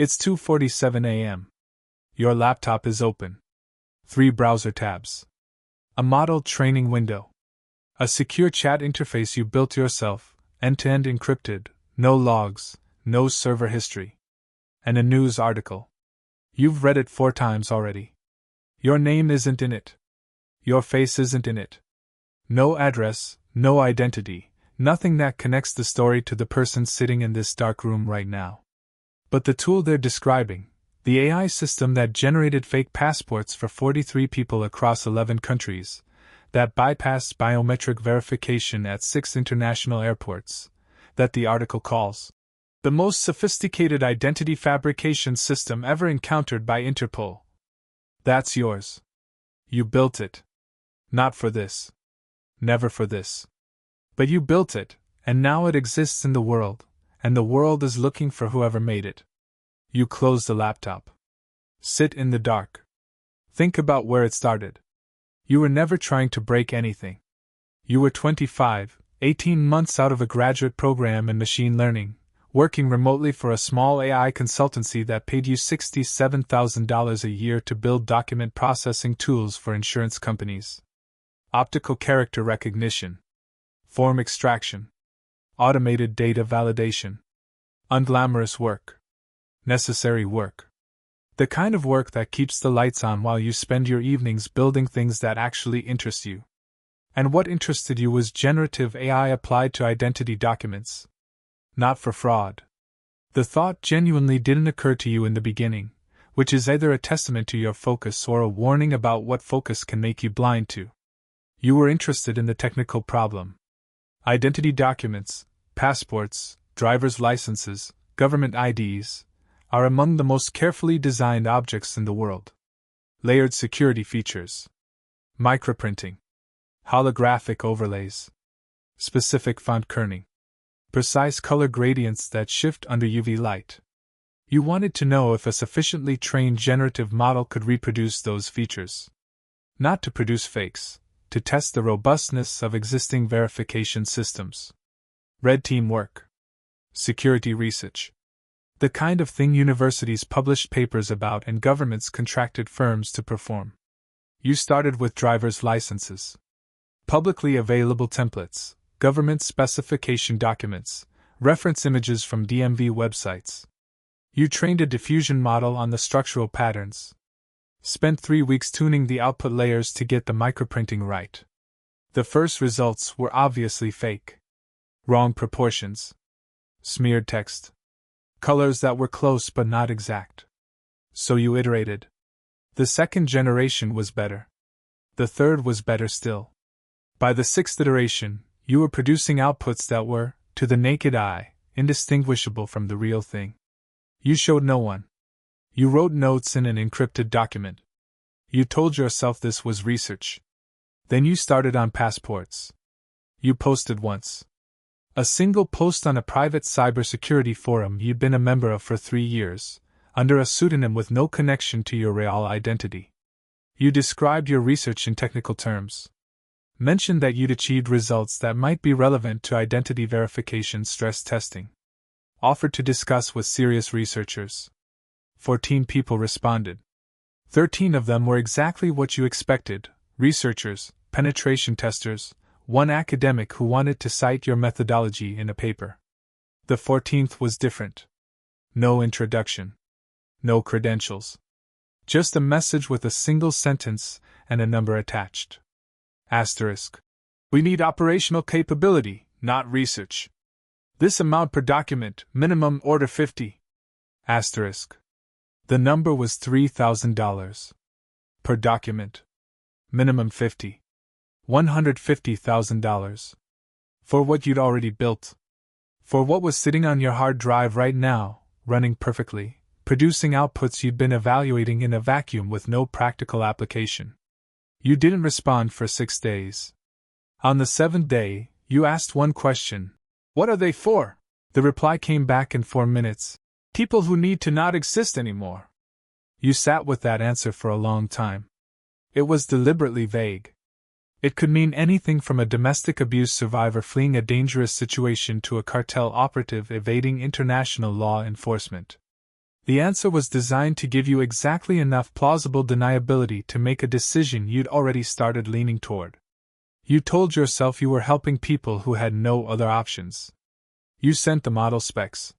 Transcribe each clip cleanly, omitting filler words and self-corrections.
It's 2:47 a.m. Your laptop is open. 3 browser tabs. A model training window. A secure chat interface you built yourself, end-to-end encrypted, no logs, no server history. And a news article. You've read it 4 times already. Your name isn't in it. Your face isn't in it. No address, no identity, nothing that connects the story to the person sitting in this dark room right now. But the tool they're describing, the AI system that generated fake passports for 43 people across 11 countries, that bypassed biometric verification at 6 international airports, that the article calls the most sophisticated identity fabrication system ever encountered by Interpol. That's yours. You built it. Not for this. Never for this. But you built it, and now it exists in the world, and the world is looking for whoever made it. You close the laptop. Sit in the dark. Think about where it started. You were never trying to break anything. You were 25, 18 months out of a graduate program in machine learning, working remotely for a small AI consultancy that paid you $67,000 a year to build document processing tools for insurance companies. Optical character recognition. Form extraction. Automated data validation. Unglamorous work. Necessary work. The kind of work that keeps the lights on while you spend your evenings building things that actually interest you. And what interested you was generative AI applied to identity documents. Not for fraud. The thought genuinely didn't occur to you in the beginning, which is either a testament to your focus or a warning about what focus can make you blind to. You were interested in the technical problem. Identity documents, passports, driver's licenses, government IDs, are among the most carefully designed objects in the world. Layered security features. Microprinting. Holographic overlays. Specific font kerning. Precise color gradients that shift under UV light. You wanted to know if a sufficiently trained generative model could reproduce those features. Not to produce fakes, to test the robustness of existing verification systems. Red team work. Security research. The kind of thing universities published papers about and governments contracted firms to perform. You started with driver's licenses. Publicly available templates. Government specification documents, reference images from DMV websites. You trained a diffusion model on the structural patterns. Spent 3 weeks tuning the output layers to get the microprinting right. The first results were obviously fake. Wrong proportions. Smeared text. Colors that were close but not exact. So you iterated. The second generation was better. The third was better still. By the 6th iteration, you were producing outputs that were, to the naked eye, indistinguishable from the real thing. You showed no one. You wrote notes in an encrypted document. You told yourself this was research. Then you started on passports. You posted once. A single post on a private cybersecurity forum you'd been a member of for 3 years, under a pseudonym with no connection to your real identity. You described your research in technical terms. Mentioned that you'd achieved results that might be relevant to identity verification stress testing. Offered to discuss with serious researchers. 14 people responded. 13 of them were exactly what you expected: researchers, penetration testers, one academic who wanted to cite your methodology in a paper. The 14th was different. No introduction. No credentials. Just a message with a single sentence and a number attached. Asterisk. We need operational capability, not research. This amount per document, minimum order 50. Asterisk. The number was $3,000. Per document. Minimum 50. $150,000. For what you'd already built. For what was sitting on your hard drive right now, running perfectly, producing outputs you'd been evaluating in a vacuum with no practical application. You didn't respond for 6 days. On the 7th day, you asked one question. What are they for? The reply came back in 4 minutes. People who need to not exist anymore. You sat with that answer for a long time. It was deliberately vague. It could mean anything from a domestic abuse survivor fleeing a dangerous situation to a cartel operative evading international law enforcement. The answer was designed to give you exactly enough plausible deniability to make a decision you'd already started leaning toward. You told yourself you were helping people who had no other options. You sent the model specs.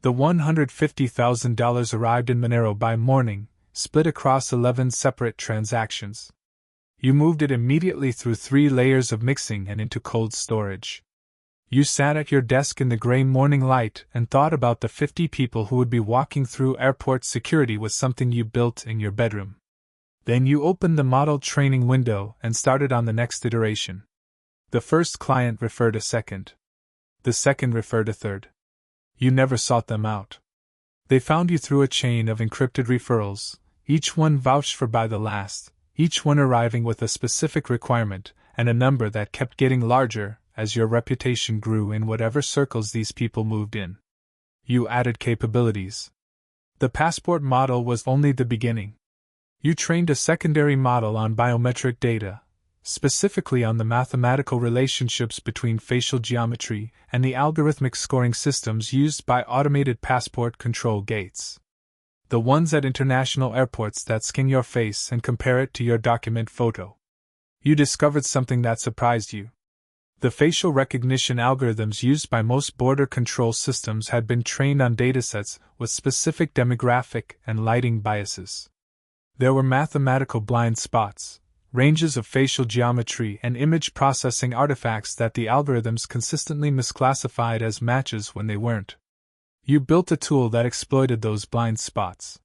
The $150,000 arrived in Monero by morning, split across 11 separate transactions. You moved it immediately through 3 layers of mixing and into cold storage. You sat at your desk in the gray morning light and thought about the 50 people who would be walking through airport security with something you built in your bedroom. Then you opened the model training window and started on the next iteration. The first client referred a second. The second referred a third. You never sought them out. They found you through a chain of encrypted referrals, each one vouched for by the last, each one arriving with a specific requirement and a number that kept getting larger as your reputation grew in whatever circles these people moved in. You added capabilities. The passport model was only the beginning. You trained a secondary model on biometric data, specifically on the mathematical relationships between facial geometry and the algorithmic scoring systems used by automated passport control gates. The ones at international airports that scan your face and compare it to your document photo. You discovered something that surprised you. The facial recognition algorithms used by most border control systems had been trained on datasets with specific demographic and lighting biases. There were mathematical blind spots, ranges of facial geometry and image processing artifacts that the algorithms consistently misclassified as matches when they weren't. You built a tool that exploited those blind spots.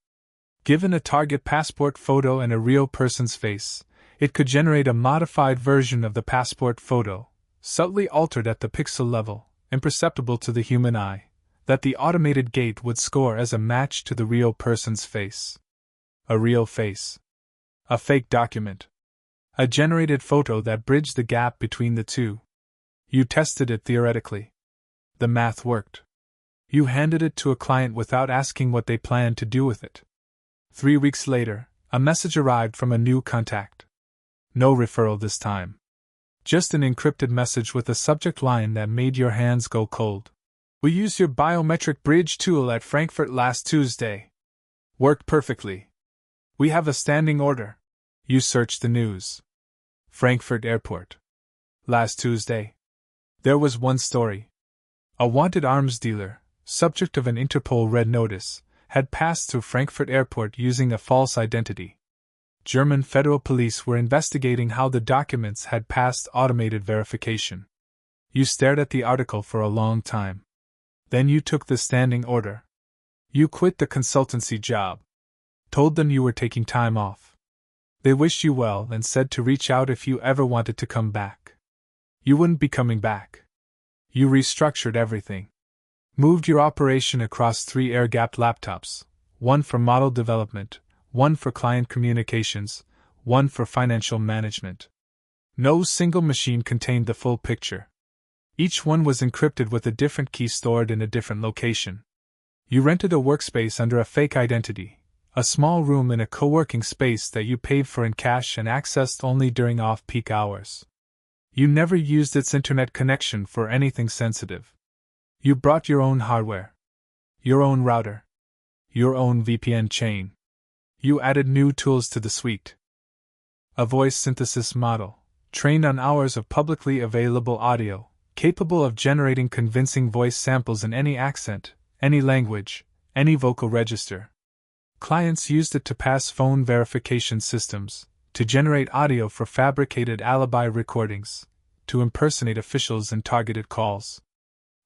Given a target passport photo and a real person's face, it could generate a modified version of the passport photo, subtly altered at the pixel level, imperceptible to the human eye, that the automated gate would score as a match to the real person's face. A real face. A fake document. A generated photo that bridged the gap between the two. You tested it theoretically. The math worked. You handed it to a client without asking what they planned to do with it. 3 weeks later, a message arrived from a new contact. No referral this time. Just an encrypted message with a subject line that made your hands go cold. We used your biometric bridge tool at Frankfurt last Tuesday. Worked perfectly. We have a standing order. You searched the news. Frankfurt Airport. Last Tuesday. There was one story. A wanted arms dealer, subject of an Interpol red notice, had passed through Frankfurt Airport using a false identity. German federal police were investigating how the documents had passed automated verification. You stared at the article for a long time. Then you took the standing order. You quit the consultancy job. Told them you were taking time off. They wished you well and said to reach out if you ever wanted to come back. You wouldn't be coming back. You restructured everything. Moved your operation across 3 air-gapped laptops, one for model development, one for client communications, one for financial management. No single machine contained the full picture. Each one was encrypted with a different key stored in a different location. You rented a workspace under a fake identity, a small room in a co-working space that you paid for in cash and accessed only during off-peak hours. You never used its internet connection for anything sensitive. You brought your own hardware, your own router, your own VPN chain. You added new tools to the suite. A voice synthesis model, trained on hours of publicly available audio, capable of generating convincing voice samples in any accent, any language, any vocal register. Clients used it to pass phone verification systems, to generate audio for fabricated alibi recordings, to impersonate officials in targeted calls.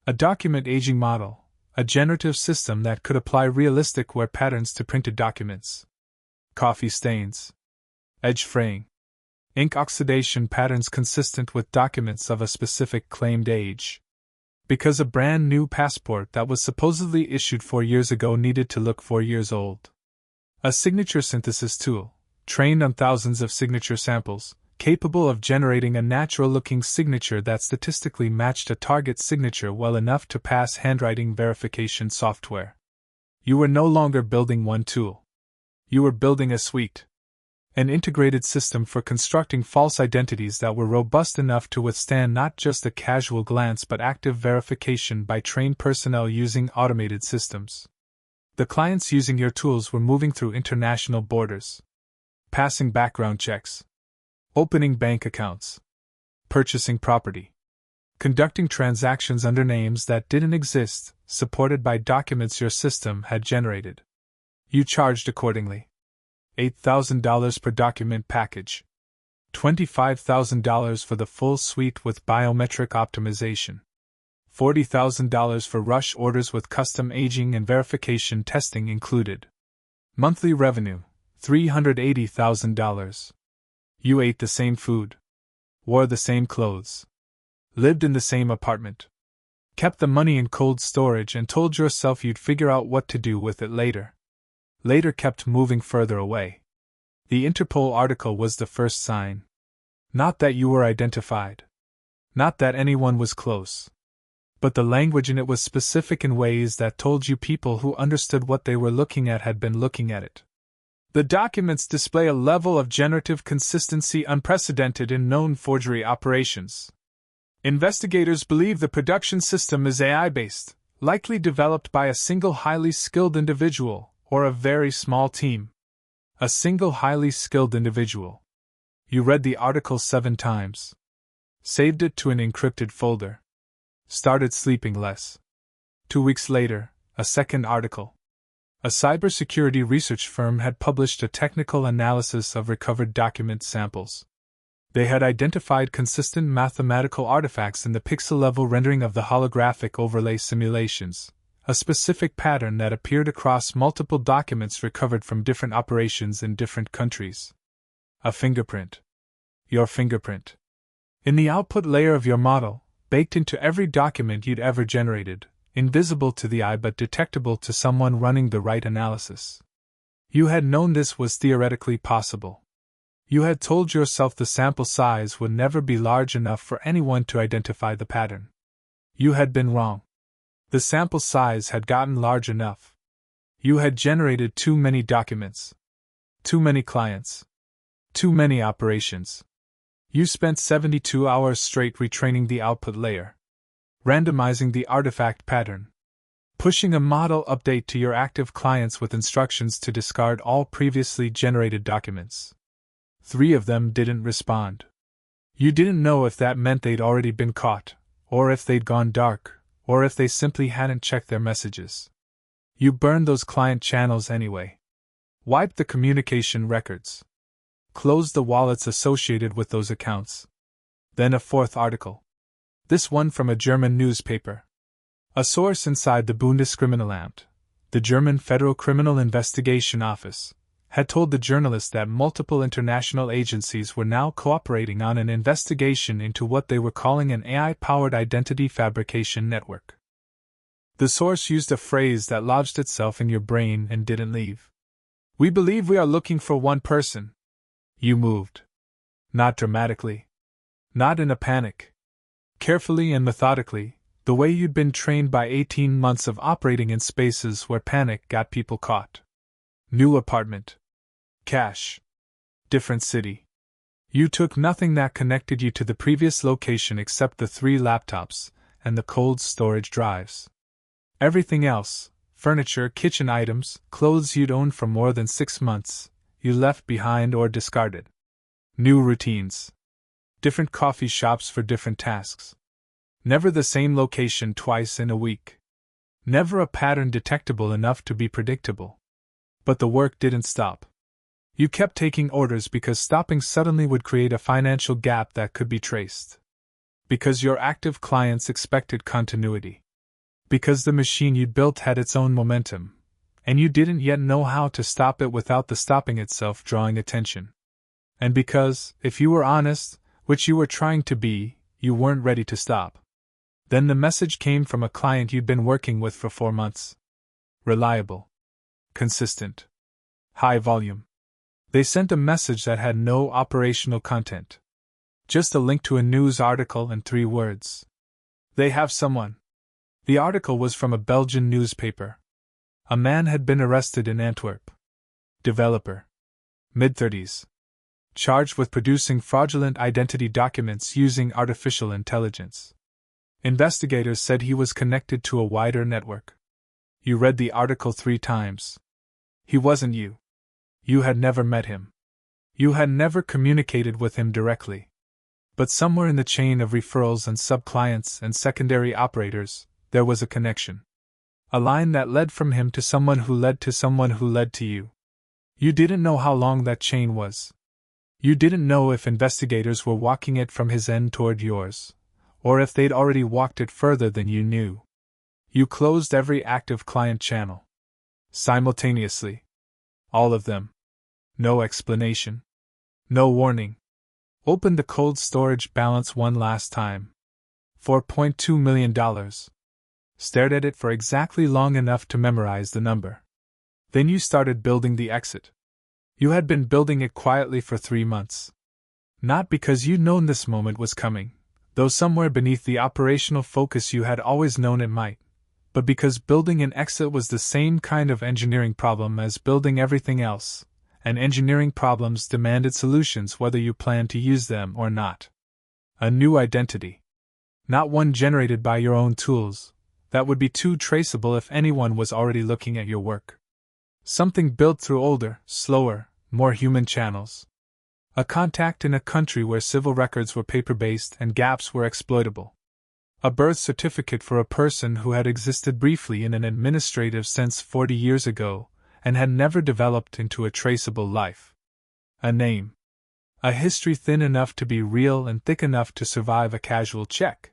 A document aging model, a generative system that could apply realistic wear patterns to printed documents. Coffee stains, edge fraying, ink oxidation patterns consistent with documents of a specific claimed age. Because a brand new passport that was supposedly issued 4 years ago needed to look 4 years old. A signature synthesis tool, trained on thousands of signature samples, capable of generating a natural-looking signature that statistically matched a target signature well enough to pass handwriting verification software. You were no longer building one tool. You were building a suite. An integrated system for constructing false identities that were robust enough to withstand not just a casual glance but active verification by trained personnel using automated systems. The clients using your tools were moving through international borders, passing background checks, opening bank accounts, purchasing property, conducting transactions under names that didn't exist, supported by documents your system had generated. You charged accordingly. $8,000 per document package. $25,000 for the full suite with biometric optimization. $40,000 for rush orders with custom aging and verification testing included. Monthly revenue, $380,000. You ate the same food, wore the same clothes, lived in the same apartment, kept the money in cold storage and told yourself you'd figure out what to do with it later. Later kept moving further away. The Interpol article was the first sign. Not that you were identified. Not that anyone was close. But the language in it was specific in ways that told you people who understood what they were looking at had been looking at it. The documents display a level of generative consistency unprecedented in known forgery operations. Investigators believe the production system is AI-based, likely developed by a single highly skilled individual or a very small team. A single highly skilled individual. You read the article 7 times. Saved it to an encrypted folder. Started sleeping less. 2 weeks later, a second article. A cybersecurity research firm had published a technical analysis of recovered document samples. They had identified consistent mathematical artifacts in the pixel-level rendering of the holographic overlay simulations, a specific pattern that appeared across multiple documents recovered from different operations in different countries. A fingerprint. Your fingerprint. In the output layer of your model, baked into every document you'd ever generated, invisible to the eye but detectable to someone running the right analysis. You had known this was theoretically possible. You had told yourself the sample size would never be large enough for anyone to identify the pattern. You had been wrong. The sample size had gotten large enough. You had generated too many documents. Too many clients. Too many operations. You spent 72 hours straight retraining the output layer, randomizing the artifact pattern, pushing a model update to your active clients with instructions to discard all previously generated documents. 3 of them didn't respond. You didn't know if that meant they'd already been caught, or if they'd gone dark, or if they simply hadn't checked their messages. You burned those client channels anyway. Wiped the communication records. Closed the wallets associated with those accounts. Then a 4th article. This one from a German newspaper. A source inside the Bundeskriminalamt, the German Federal Criminal Investigation Office, had told the journalist that multiple international agencies were now cooperating on an investigation into what they were calling an AI-powered identity fabrication network. The source used a phrase that lodged itself in your brain and didn't leave. We believe we are looking for one person. You moved. Not dramatically. Not in a panic. Carefully and methodically, the way you'd been trained by 18 months of operating in spaces where panic got people caught. New apartment. Cash. Different city. You took nothing that connected you to the previous location except the 3 laptops and the cold storage drives. Everything else, furniture, kitchen items, clothes you'd owned for more than 6 months, you left behind or discarded. New routines. Different coffee shops for different tasks. Never the same location twice in a week. Never a pattern detectable enough to be predictable. But the work didn't stop. You kept taking orders because stopping suddenly would create a financial gap that could be traced. Because your active clients expected continuity. Because the machine you'd built had its own momentum, and you didn't yet know how to stop it without the stopping itself drawing attention. And because, if you were honest, which you were trying to be, you weren't ready to stop. Then the message came from a client you'd been working with for 4 months. Reliable. Consistent. High volume. They sent a message that had no operational content. Just a link to a news article and 3 words. They have someone. The article was from a Belgian newspaper. A man had been arrested in Antwerp. Developer. Mid-30s. Charged with producing fraudulent identity documents using artificial intelligence. Investigators said he was connected to a wider network. You read the article 3 times. He wasn't you. You had never met him. You had never communicated with him directly. But somewhere in the chain of referrals and sub-clients and secondary operators, there was a connection. A line that led from him to someone who led to someone who led to you. You didn't know how long that chain was. You didn't know if investigators were walking it from his end toward yours, or if they'd already walked it further than you knew. You closed every active client channel. Simultaneously. All of them. No explanation. No warning. Opened the cold storage balance one last time. $4.2 million. Stared at it for exactly long enough to memorize the number. Then you started building the exit. You had been building it quietly for 3 months. Not because you'd known this moment was coming, though somewhere beneath the operational focus you had always known it might, but because building an exit was the same kind of engineering problem as building everything else, and engineering problems demanded solutions whether you planned to use them or not. A new identity. Not one generated by your own tools, that would be too traceable if anyone was already looking at your work. Something built through older, slower, more human channels. A contact in a country where civil records were paper-based and gaps were exploitable. A birth certificate for a person who had existed briefly in an administrative sense 40 years ago and had never developed into a traceable life. A name. A history thin enough to be real and thick enough to survive a casual check.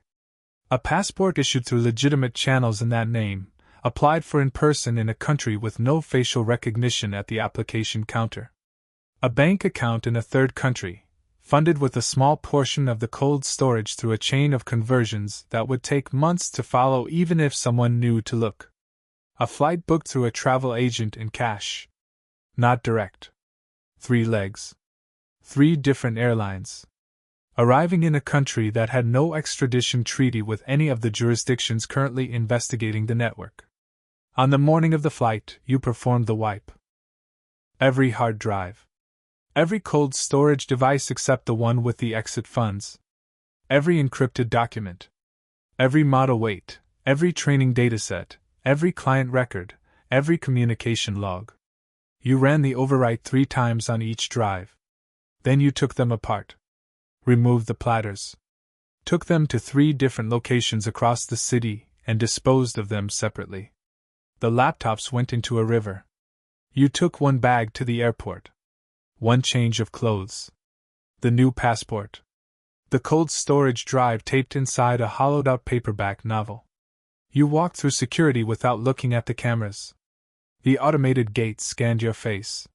A passport issued through legitimate channels in that name, applied for in person in a country with no facial recognition at the application counter. A bank account in a third country, funded with a small portion of the cold storage through a chain of conversions that would take months to follow even if someone knew to look. A flight booked through a travel agent in cash. Not direct. 3 legs. 3 different airlines. Arriving in a country that had no extradition treaty with any of the jurisdictions currently investigating the network. On the morning of the flight, you performed the wipe. Every hard drive. Every cold storage device except the one with the exit funds. Every encrypted document. Every model weight, every training dataset, every client record, every communication log. You ran the overwrite 3 times on each drive. Then you took them apart. Removed the platters. Took them to 3 different locations across the city and disposed of them separately. The laptops went into a river. You took 1 bag to the airport. 1 change of clothes. The new passport. The cold storage drive taped inside a hollowed-out paperback novel. You walked through security without looking at the cameras. The automated gate scanned your face.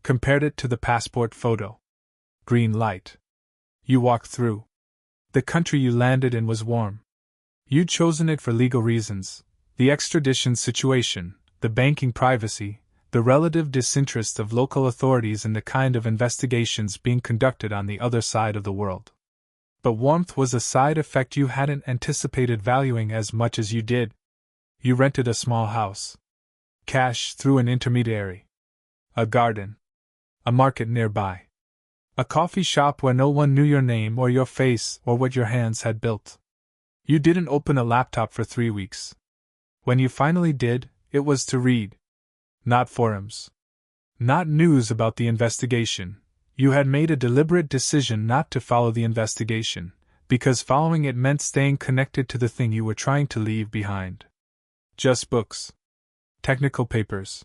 Compared it to the passport photo. Green light. You walked through. The country you landed in was warm. You'd chosen it for legal reasons, the extradition situation, the banking privacy, the relative disinterest of local authorities in the kind of investigations being conducted on the other side of the world. But warmth was a side effect you hadn't anticipated valuing as much as you did. You rented a small house. Cash through an intermediary. A garden. A market nearby. A coffee shop where no one knew your name or your face or what your hands had built. You didn't open a laptop for 3 weeks. When you finally did, it was to read. Not forums. Not news about the investigation. You had made a deliberate decision not to follow the investigation, because following it meant staying connected to the thing you were trying to leave behind. Just books. Technical papers.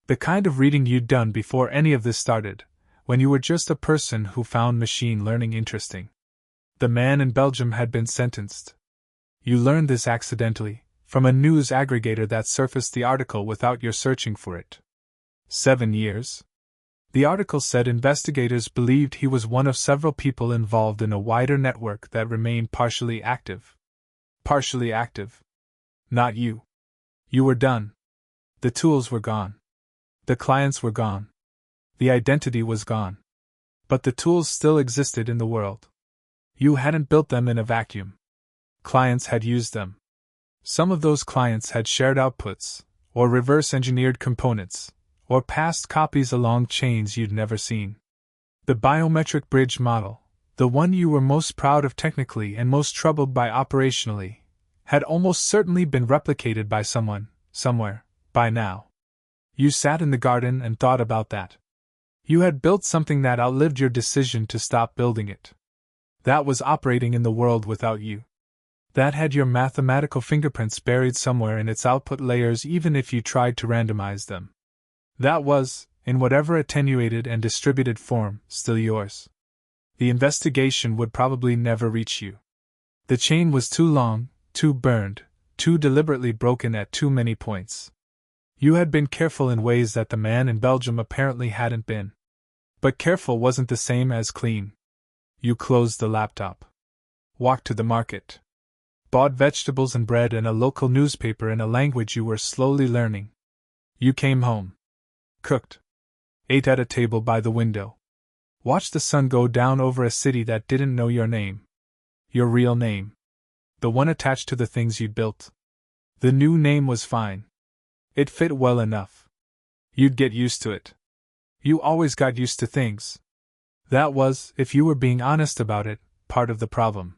The kind of reading you'd done before any of this started, when you were just a person who found machine learning interesting. The man in Belgium had been sentenced. You learned this accidentally, from a news aggregator that surfaced the article without your searching for it. 7 years? The article said investigators believed he was one of several people involved in a wider network that remained partially active. Partially active. Not you. You were done. The tools were gone. The clients were gone. The identity was gone. But the tools still existed in the world. You hadn't built them in a vacuum. Clients had used them. Some of those clients had shared outputs, or reverse-engineered components, or passed copies along chains you'd never seen. The biometric bridge model, the one you were most proud of technically and most troubled by operationally, had almost certainly been replicated by someone, somewhere, by now. You sat in the garden and thought about that. You had built something that outlived your decision to stop building it. That was operating in the world without you. That had your mathematical fingerprints buried somewhere in its output layers even if you tried to randomize them. That was, in whatever attenuated and distributed form, still yours. The investigation would probably never reach you. The chain was too long, too burned, too deliberately broken at too many points. You had been careful in ways that the man in Belgium apparently hadn't been. But careful wasn't the same as clean. You closed the laptop. Walked to the market. Bought vegetables and bread and a local newspaper in a language you were slowly learning. You came home. Cooked. Ate at a table by the window. Watched the sun go down over a city that didn't know your name. Your real name. The one attached to the things you'd built. The new name was fine. It fit well enough. You'd get used to it. You always got used to things. That was, if you were being honest about it, part of the problem.